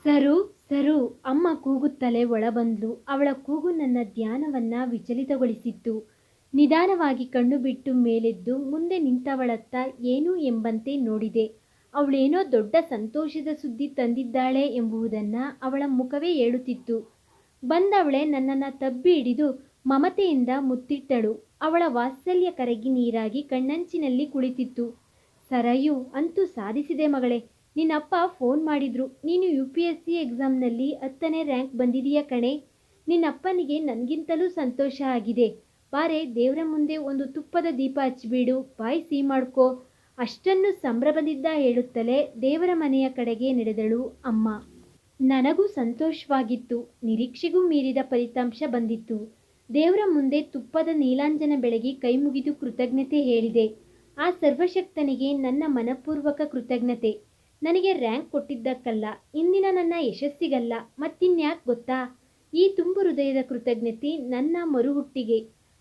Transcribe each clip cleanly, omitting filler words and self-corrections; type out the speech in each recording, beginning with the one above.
ಸರು ಸರು ಅಮ್ಮ ಕೂಗುತ್ತಲೇ ಒಳಬಂದ್ಲು. ಅವಳ ಕೂಗು ನನ್ನ ಧ್ಯಾನವನ್ನ ವಿಚಲಿತಗೊಳಿಸಿತ್ತು. ನಿಧಾನವಾಗಿ ಕಣ್ಣು ಬಿಟ್ಟು ಮೇಲೆದ್ದು ಮುಂದೆ ನಿಂತವಳತ್ತ ಏನು ಎಂಬಂತೆ ನೋಡಿದೆ. ಅವಳೇನೋ ದೊಡ್ಡ ಸಂತೋಷದ ಸುದ್ದಿ ತಂದಿದ್ದಾಳೆ ಎಂಬುದನ್ನ ಅವಳ ಮುಖವೇ ಹೇಳುತ್ತಿತ್ತು. ಬಂದವಳೆ ನನ್ನನ್ನು ತಬ್ಬಿ ಹಿಡಿದು ಮಮತೆಯಿಂದ ಮುತ್ತಿಟ್ಟಳು. ಅವಳ ವಾತ್ಸಲ್ಯ ಕರಗಿ ನೀರಾಗಿ ಕಣ್ಣಂಚಿನಲ್ಲಿ ಕುಳಿತಿತ್ತು. ಸರಯು, ಅಂತೂ ಸಾಧಿಸಿದೆ ಮಗಳೇ. ನಿನ್ನಪ್ಪ ಫೋನ್ ಮಾಡಿದ್ರು. ನೀನು UPSC ಎಕ್ಸಾಮ್ನಲ್ಲಿ 10ನೇ ರ್ಯಾಂಕ್ ಬಂದಿದೀಯ ಕಣೆ. ನಿನ್ನಪ್ಪನಿಗೆ ನನಗಿಂತಲೂ ಸಂತೋಷ ಆಗಿದೆ. ಬಾರೆ, ದೇವರ ಮುಂದೆ ಒಂದು ತುಪ್ಪದ ದೀಪ ಹಚ್ಚಿಬಿಡು, ಬಾಯಿ ಸಿಹಿ ಮಾಡ್ಕೋ. ಅಷ್ಟನ್ನು ಸಂಭ್ರಮದಿಂದ ಹೇಳುತ್ತಲೇ ದೇವರ ಮನೆಯ ಕಡೆಗೆ ನಡೆದಳು ಅಮ್ಮ. ನನಗೂ ಸಂತೋಷವಾಗಿತ್ತು. ನಿರೀಕ್ಷೆಗೂ ಮೀರಿದ ಫಲಿತಾಂಶ ಬಂದಿತ್ತು. ದೇವರ ಮುಂದೆ ತುಪ್ಪದ ನೀಲಾಂಜನ ಬೆಳಗಿ ಕೈಮುಗಿದು ಕೃತಜ್ಞತೆ ಹೇಳಿದೆ. ಆ ಸರ್ವಶಕ್ತನಿಗೆ ನನ್ನ ಮನಪೂರ್ವಕ ಕೃತಜ್ಞತೆ. ನನಗೆ ರ್ಯಾಂಕ್ ಕೊಟ್ಟಿದ್ದಕ್ಕಲ್ಲ, ಇಂದಿನ ನನ್ನ ಯಶಸ್ಸಿಗಲ್ಲ, ಮತ್ತಿನ್ಯಾಕೆ ಗೊತ್ತಾ? ಈ ತುಂಬು ಹೃದಯದ ಕೃತಜ್ಞತೆ ನನ್ನ ಮರುಹುಟ್ಟಿಗೆ,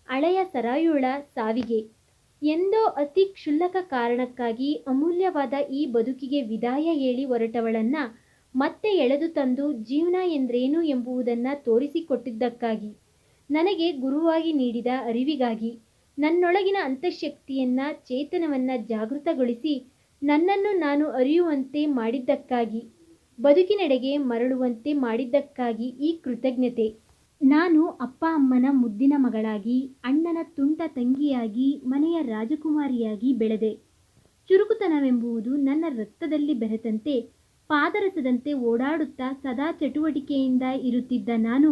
ಹಳೆಯ ಸರಾಯುಳ ಸಾವಿಗೆ. ಎಂದೋ ಅತಿ ಕ್ಷುಲ್ಲಕ ಕಾರಣಕ್ಕಾಗಿ ಅಮೂಲ್ಯವಾದ ಈ ಬದುಕಿಗೆ ವಿದಾಯ ಹೇಳಿ ಹೊರಟವಳನ್ನ ಮತ್ತೆ ಎಳೆದು ತಂದು ಜೀವನ ಎಂದ್ರೇನು ಎಂಬುದನ್ನು ತೋರಿಸಿಕೊಟ್ಟಿದ್ದಕ್ಕಾಗಿ, ನನಗೆ ಗುರುವಾಗಿ ನೀಡಿದ ಅರಿವಿಗಾಗಿ, ನನ್ನೊಳಗಿನ ಅಂತಃಶಕ್ತಿಯನ್ನ ಚೇತನವನ್ನ ಜಾಗೃತಗೊಳಿಸಿ ನನ್ನನ್ನು ನಾನು ಅರಿಯುವಂತೆ ಮಾಡಿದ್ದಕ್ಕಾಗಿ, ಬದುಕಿನೆಡೆಗೆ ಮರಳುವಂತೆ ಮಾಡಿದ್ದಕ್ಕಾಗಿ ಈ ಕೃತಜ್ಞತೆ. ನಾನು ಅಪ್ಪ ಅಮ್ಮನ ಮುದ್ದಿನ ಮಗಳಾಗಿ, ಅಣ್ಣನ ತುಂಟ ತಂಗಿಯಾಗಿ, ಮನೆಯ ರಾಜಕುಮಾರಿಯಾಗಿ ಬೆಳೆದೆ. ಚುರುಕುತನವೆಂಬುದು ನನ್ನ ರಕ್ತದಲ್ಲಿ ಬೆರೆತಂತೆ ಪಾದರಸದಂತೆ ಓಡಾಡುತ್ತಾ ಸದಾ ಚಟುವಟಿಕೆಯಿಂದ ಇರುತ್ತಿದ್ದ ನಾನು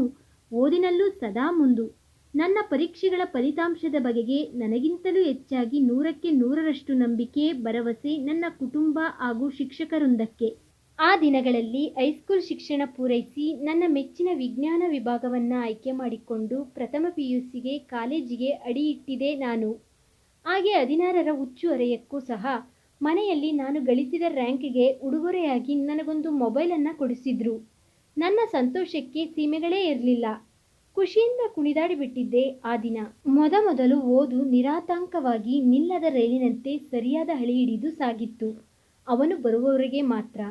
ಓದಿನಲ್ಲೂ ಸದಾ ಮುಂದು. ನನ್ನ ಪರೀಕ್ಷೆಗಳ ಫಲಿತಾಂಶದ ಬಗೆಗೆ ನನಗಿಂತಲೂ ಹೆಚ್ಚಾಗಿ 100ಕ್ಕೆ 100ರಷ್ಟು ನಂಬಿಕೆ, ಭರವಸೆ ನನ್ನ ಕುಟುಂಬ ಹಾಗೂ ಶಿಕ್ಷಕವೃಂದಕ್ಕೆ. ಆ ದಿನಗಳಲ್ಲಿ ಹೈಸ್ಕೂಲ್ ಶಿಕ್ಷಣ ಪೂರೈಸಿ ನನ್ನ ಮೆಚ್ಚಿನ ವಿಜ್ಞಾನ ವಿಭಾಗವನ್ನು ಆಯ್ಕೆ ಮಾಡಿಕೊಂಡು ಪ್ರಥಮ PUCಗೆ ಕಾಲೇಜಿಗೆ ಅಡಿಯಿಟ್ಟಿದೆ ನಾನು. ಹಾಗೆ 16ರ ಹುಚ್ಚು ಹರೆಯಕ್ಕೂ ಸಹ ಮನೆಯಲ್ಲಿ ನಾನು ಗಳಿಸಿದ ರ್ಯಾಂಕ್ಗೆ ಉಡುಗೊರೆಯಾಗಿ ನನಗೊಂದು ಮೊಬೈಲನ್ನು ಕೊಡಿಸಿದ್ರು. ನನ್ನ ಸಂತೋಷಕ್ಕೆ ಸೀಮೆಗಳೇ ಇರಲಿಲ್ಲ. ಖುಷಿಯಿಂದ ಕುಣಿದಾಡಿಬಿಟ್ಟಿದ್ದೆ ಆ ದಿನ. ಮೊದಲು ಓದು ನಿರಾತಂಕವಾಗಿ ನಿಲ್ಲದ ರೈಲಿನಂತೆ ಸರಿಯಾದ ಹಳಿ ಹಿಡಿದು ಸಾಗಿತ್ತು. ಅವನು ಬರುವವರೆಗೆ ಮಾತ್ರ.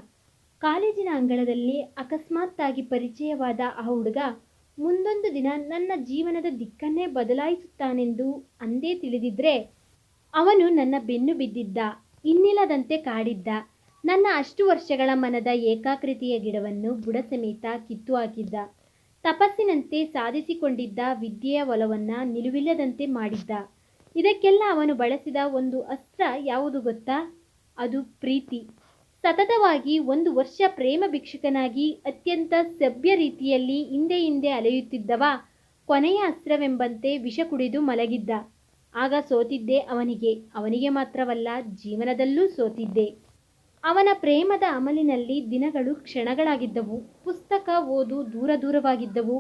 ಕಾಲೇಜಿನ ಅಂಗಳದಲ್ಲಿ ಅಕಸ್ಮಾತ್ತಾಗಿ ಪರಿಚಯವಾದ ಆ ಹುಡುಗ ಮುಂದೊಂದು ದಿನ ನನ್ನ ಜೀವನದ ದಿಕ್ಕನ್ನೇ ಬದಲಾಯಿಸುತ್ತಾನೆಂದು ಅಂದೇ ತಿಳಿದಿದ್ರೆ ಅವನು ನನ್ನ ಬೆನ್ನು ಬಿದ್ದಿದ್ದ, ಇನ್ನಿಲ್ಲದಂತೆ ಕಾಡಿದ್ದ. ನನ್ನ ಅಷ್ಟು ವರ್ಷಗಳ ಮನದ ಏಕಾಗ್ರತೆಯ ಗಿಡವನ್ನು ಬುಡ ಸಮೇತ ಕಿತ್ತು ಹಾಕಿದ್ದ. ತಪಸ್ಸಿನಂತೆ ಸಾಧಿಸಿಕೊಂಡಿದ್ದ ವಿದ್ಯೆಯ ಒಲವನ್ನು ನಿಲುವಿಲ್ಲದಂತೆ ಮಾಡಿದ್ದ. ಇದಕ್ಕೆಲ್ಲ ಅವನು ಬಳಸಿದ ಒಂದು ಅಸ್ತ್ರ ಯಾವುದು ಗೊತ್ತಾ? ಅದು ಪ್ರೀತಿ. ಸತತವಾಗಿ 1 ವರ್ಷ ಪ್ರೇಮ ಭಿಕ್ಷುಕನಾಗಿ ಅತ್ಯಂತ ಸಭ್ಯ ರೀತಿಯಲ್ಲಿ ಹಿಂದೆ ಅಲೆಯುತ್ತಿದ್ದವ ಕೊನೆಯ ಅಸ್ತ್ರವೆಂಬಂತೆ ವಿಷ ಕುಡಿದು ಮಲಗಿದ್ದ. ಆಗ ಸೋತಿದ್ದೆ ಅವನಿಗೆ ಮಾತ್ರವಲ್ಲ, ಜೀವನದಲ್ಲೂ ಸೋತಿದ್ದೆ. ಅವನ ಪ್ರೇಮದ ಅಮಲಿನಲ್ಲಿ ದಿನಗಳು ಕ್ಷಣಗಳಾಗಿದ್ದವು. ಪುಸ್ತಕ ಓದು ದೂರವಾಗಿದ್ದವು.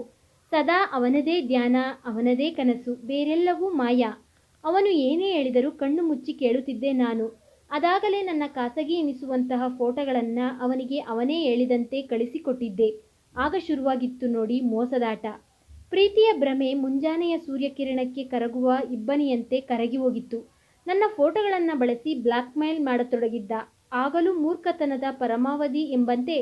ಸದಾ ಅವನದೇ ಧ್ಯಾನ, ಅವನದೇ ಕನಸು, ಬೇರೆಲ್ಲವೂ ಮಾಯ. ಅವನು ಏನೇ ಹೇಳಿದರೂ ಕಣ್ಣು ಮುಚ್ಚಿ ಕೇಳುತ್ತಿದ್ದೆ ನಾನು. ಅದಾಗಲೇ ನನ್ನ ಖಾಸಗಿ ಎನಿಸುವಂತಹ ಫೋಟೋಗಳನ್ನು ಅವನಿಗೆ ಅವನೇ ಹೇಳಿದಂತೆ ಕಳಿಸಿಕೊಟ್ಟಿದ್ದೆ. ಆಗ ಶುರುವಾಗಿತ್ತು ನೋಡಿ ಮೋಸದಾಟ. ಪ್ರೀತಿಯ ಭ್ರಮೆ ಮುಂಜಾನೆಯ ಸೂರ್ಯಕಿರಣಕ್ಕೆ ಕರಗುವ ಇಬ್ಬನಿಯಂತೆ ಕರಗಿ ಹೋಗಿತ್ತು. ನನ್ನ ಫೋಟೋಗಳನ್ನು ಬಳಸಿ ಬ್ಲ್ಯಾಕ್ ಮೇಲ್ ಮಾಡತೊಡಗಿದ್ದ. ಆಗಲೂ ಮೂರ್ಖತನದ ಪರಮಾವಧಿ ಎಂಬಂತೆ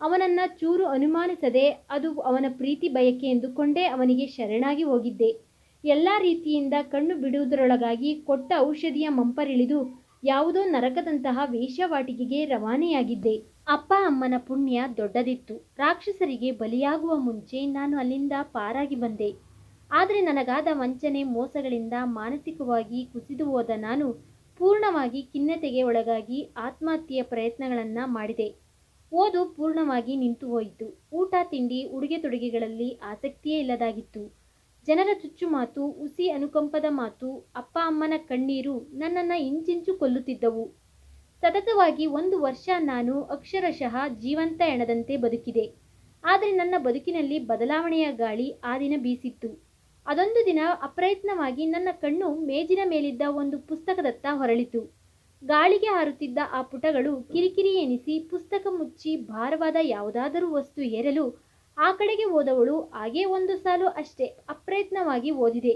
ಅವನನ್ನು ಚೂರು ಅನುಮಾನಿಸದೆ ಅದು ಅವನ ಪ್ರೀತಿ ಬಯಕೆ ಎಂದುಕೊಂಡೇ ಅವನಿಗೆ ಶರಣಾಗಿ ಹೋಗಿದ್ದೆ. ಎಲ್ಲ ರೀತಿಯಿಂದ ಕಣ್ಣು ಬಿಡುವುದರೊಳಗಾಗಿ ಕೊಟ್ಟ ಔಷಧಿಯ ಮಂಪರಿಳಿದು ಯಾವುದೋ ನರಕದಂತಹ ವೇಶ್ಯಾವಾಟಿಕೆಗೆ ರವಾನೆಯಾಗಿದ್ದೆ. ಅಪ್ಪ ಅಮ್ಮನ ಪುಣ್ಯ ದೊಡ್ಡದಿತ್ತು. ರಾಕ್ಷಸರಿಗೆ ಬಲಿಯಾಗುವ ಮುಂಚೆ ನಾನು ಅಲ್ಲಿಂದ ಪಾರಾಗಿ ಬಂದೆ. ಆದರೆ ನನಗಾದ ವಂಚನೆ ಮೋಸಗಳಿಂದ ಮಾನಸಿಕವಾಗಿ ಕುಸಿದು ಹೋದ ನಾನು ಪೂರ್ಣವಾಗಿ ಖಿನ್ನತೆಗೆ ಒಳಗಾಗಿ ಆತ್ಮಹತ್ಯೆಯ ಪ್ರಯತ್ನಗಳನ್ನು ಮಾಡಿದೆ. ಓದು ಪೂರ್ಣವಾಗಿ ನಿಂತು ಹೋಯಿತು. ಊಟ ತಿಂಡಿ ಉಡುಗೆ ತೊಡುಗೆಗಳಲ್ಲಿ ಆಸಕ್ತಿಯೇ ಇಲ್ಲದಾಗಿತ್ತು. ಜನರ ಚುಚ್ಚು ಮಾತು, ಹುಸಿ ಅನುಕಂಪದ ಮಾತು, ಅಪ್ಪ ಅಮ್ಮನ ಕಣ್ಣೀರು ನನ್ನನ್ನು ಇಂಚಿಂಚು ಕೊಲ್ಲುತ್ತಿದ್ದವು. ಸತತವಾಗಿ 1 ವರ್ಷ ನಾನು ಅಕ್ಷರಶಃ ಜೀವಂತ ಹೆಣದಂತೆ ಬದುಕಿದೆ. ಆದರೆ ನನ್ನ ಬದುಕಿನಲ್ಲಿ ಬದಲಾವಣೆಯ ಗಾಳಿ ಆ ದಿನ ಬೀಸಿತ್ತು. ಅದೊಂದು ದಿನ ಅಪ್ರಯತ್ನವಾಗಿ ನನ್ನ ಕಣ್ಣು ಮೇಜಿನ ಮೇಲಿದ್ದ ಒಂದು ಪುಸ್ತಕದತ್ತ ಹೊರಳಿತು. ಗಾಳಿಗೆ ಹಾರುತ್ತಿದ್ದ ಆ ಪುಟಗಳು ಕಿರಿಕಿರಿ ಎನಿಸಿ ಪುಸ್ತಕ ಮುಚ್ಚಿ ಭಾರವಾದ ಯಾವುದಾದರೂ ವಸ್ತು ಏರಲು ಆ ಕಡೆಗೆ ಹೋದವಳು ಹಾಗೇ 1 ಸಾಲು ಅಷ್ಟೇ ಅಪ್ರಯತ್ನವಾಗಿ ಓದಿದೆ.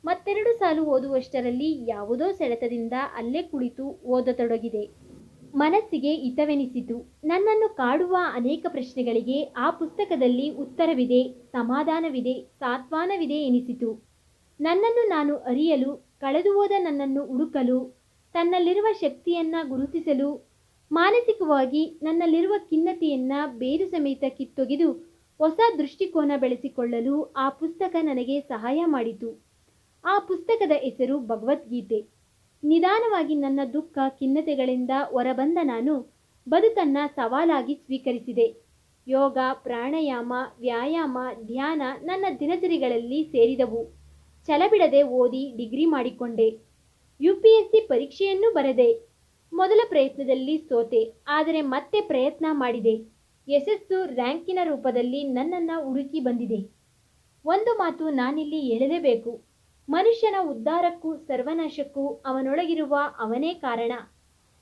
ಮತ್ತೆರಡು ಸಾಲು ಓದುವಷ್ಟರಲ್ಲಿ ಯಾವುದೋ ಸೆಳೆತದಿಂದ ಅಲ್ಲೇ ಕುಳಿತು ಓದತೊಡಗಿದೆ. ಮನಸ್ಸಿಗೆ ಹಿತವೆನಿಸಿತು. ನನ್ನನ್ನು ಕಾಡುವ ಅನೇಕ ಪ್ರಶ್ನೆಗಳಿಗೆ ಆ ಪುಸ್ತಕದಲ್ಲಿ ಉತ್ತರವಿದೆ, ಸಮಾಧಾನವಿದೆ, ಸಾಂತ್ವನವಿದೆ ಎನಿಸಿತು. ನನ್ನನ್ನು ನಾನು ಅರಿಯಲು, ಕಳೆದುಹೋದ ನನ್ನನ್ನು ಹುಡುಕಲು, ತನ್ನಲ್ಲಿರುವ ಶಕ್ತಿಯನ್ನು ಗುರುತಿಸಲು, ಮಾನಸಿಕವಾಗಿ ನನ್ನಲ್ಲಿರುವ ಖಿನ್ನತೆಯನ್ನು ಬೇರು ಸಮೇತ ಕಿತ್ತೊಗೆದು ಹೊಸ ದೃಷ್ಟಿಕೋನ ಬೆಳೆಸಿಕೊಳ್ಳಲು ಆ ಪುಸ್ತಕ ನನಗೆ ಸಹಾಯ ಮಾಡಿತು. ಆ ಪುಸ್ತಕದ ಹೆಸರು ಭಗವದ್ಗೀತೆ. ನಿಧಾನವಾಗಿ ನನ್ನ ದುಃಖ ಖಿನ್ನತೆಗಳಿಂದ ಹೊರಬಂದ ನಾನು ಬದುಕನ್ನು ಸವಾಲಾಗಿ ಸ್ವೀಕರಿಸಿದೆ. ಯೋಗ, ಪ್ರಾಣಾಯಾಮ, ವ್ಯಾಯಾಮ, ಧ್ಯಾನ ನನ್ನ ದಿನಚರಿಗಳಲ್ಲಿ ಸೇರಿದವು. ಛಲಬಿಡದೆ ಓದಿ ಡಿಗ್ರಿ ಮಾಡಿಕೊಂಡೆ. UPSC ಪರೀಕ್ಷೆಯನ್ನೂ ಬರೆದೆ. ಮೊದಲ ಪ್ರಯತ್ನದಲ್ಲಿ ಸೋತೆ, ಆದರೆ ಮತ್ತೆ ಪ್ರಯತ್ನ ಮಾಡಿದೆ. ಯಶಸ್ಸು ರ್ಯಾಂಕಿನ ರೂಪದಲ್ಲಿ ನನ್ನನ್ನು ಹುಡುಕಿ ಬಂದಿದೆ. ಒಂದು ಮಾತು ನಾನಿಲ್ಲಿ ಹೇಳಲೇಬೇಕು. ಮನುಷ್ಯನ ಉದ್ಧಾರಕ್ಕೂ ಸರ್ವನಾಶಕ್ಕೂ ಅವನೊಳಗಿರುವ ಅವನೇ ಕಾರಣ.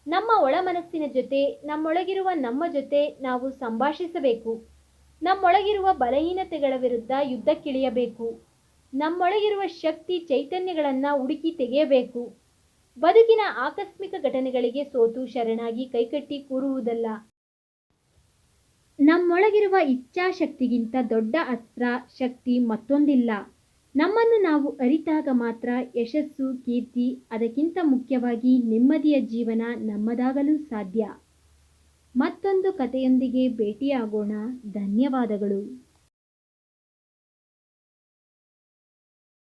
ನಮ್ಮ ಒಳಮನಸ್ಸಿನ ಜೊತೆ, ನಮ್ಮೊಳಗಿರುವ ನಮ್ಮ ಜೊತೆ ನಾವು ಸಂಭಾಷಿಸಬೇಕು. ನಮ್ಮೊಳಗಿರುವ ಬಲಹೀನತೆಗಳ ವಿರುದ್ಧ ಯುದ್ಧಕ್ಕಿಳಿಯಬೇಕು. ನಮ್ಮೊಳಗಿರುವ ಶಕ್ತಿ ಚೈತನ್ಯಗಳನ್ನು ಹುಡುಕಿ ತೆಗೆಯಬೇಕು. ಬದುಕಿನ ಆಕಸ್ಮಿಕ ಘಟನೆಗಳಿಗೆ ಸೋತು ಶರಣಾಗಿ ಕೈಕಟ್ಟಿ ಕೂರುವುದಲ್ಲ. ನಮ್ಮೊಳಗಿರುವ ಇಚ್ಛಾಶಕ್ತಿಗಿಂತ ದೊಡ್ಡ ಅಸ್ತ್ರ, ಶಕ್ತಿ ಮತ್ತೊಂದಿಲ್ಲ. ನಮ್ಮನ್ನು ನಾವು ಅರಿತಾಗ ಮಾತ್ರ ಯಶಸ್ಸು, ಕೀರ್ತಿ, ಅದಕ್ಕಿಂತ ಮುಖ್ಯವಾಗಿ ನೆಮ್ಮದಿಯ ಜೀವನ ನಮ್ಮದಾಗಲು ಸಾಧ್ಯ. ಮತ್ತೊಂದು ಕಥೆಯೊಂದಿಗೆ ಭೇಟಿಯಾಗೋಣ. ಧನ್ಯವಾದಗಳು.